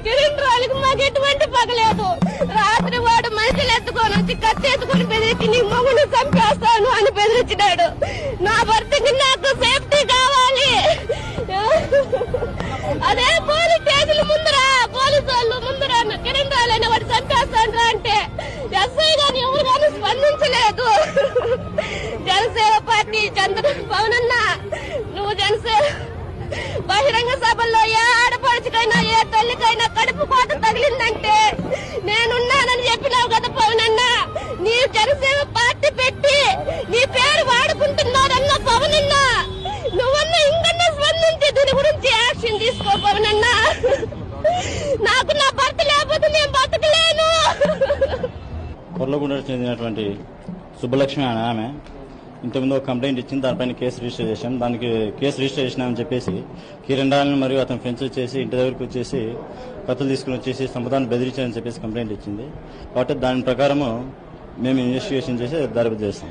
కిరణ్ మాకు ఎటువంటి పగలేదు. రాత్రి వాడు మనుషులు ఎత్తుకొని వచ్చి కత్తి ఎత్తుకొని బెదిరించి నీ మమ్మల్ని చంపేస్తాను అని బెదిరించినాడు. నా భర్తకి నాకు సేఫ్టీ కావాలి. అదే పోలీస్ స్టేషన్ ముందర పోలీసు వాళ్ళు ముందర కిరణ్ రాలైన వాడు చంపేస్తాను అంటే ఎస్ఐ గాని ఎవరు కానీ స్పందించలేదు. జనసేన పార్టీ పవన్ అన్న నువ్వు జనసేన బహిరంగ సభల్లో ఏ ఆడపడుచుకైనా ఏ తల్లికైనా కడుపు కోత తగిలిందంటే నేనున్నానని చెప్పినావు కదా పవన్ అన్న. నీ జనసేన పార్టీ పెట్టి నీ పేరు వాడుకుంటున్నారన్న పవన్ అన్న. నువ్వన్నా ఇంకన్నా స్పందించి దీని గురించి యాక్షన్ తీసుకో పవన్ అన్న. నాకు నా భర్త లేకపోతే నేను బతకలేను. కొర్లగూడకు చెందినటువంటి సుబ్బలక్ష్మి అనే ఆమె ఇంతకుముందు ఒక కంప్లైంట్ ఇచ్చింది. దానిపైన కేసు రిజిస్టర్ చేశాం. దానికి కేసు రిజిస్టర్ చేసినామని చెప్పేసి కిరణ్ రాయలను మరియు అతని ఫ్రెండ్స్ వచ్చేసి ఇంటి దగ్గరకు వచ్చేసి కత్తులు తీసుకుని వచ్చేసి సంపదాన్ని బెదిరించారని చెప్పేసి కంప్లైంట్ ఇచ్చింది. కాబట్టి దాని ప్రకారము మేము ఇన్వెస్టిగేషన్ చేసి దర్యాప్తు చేస్తాం.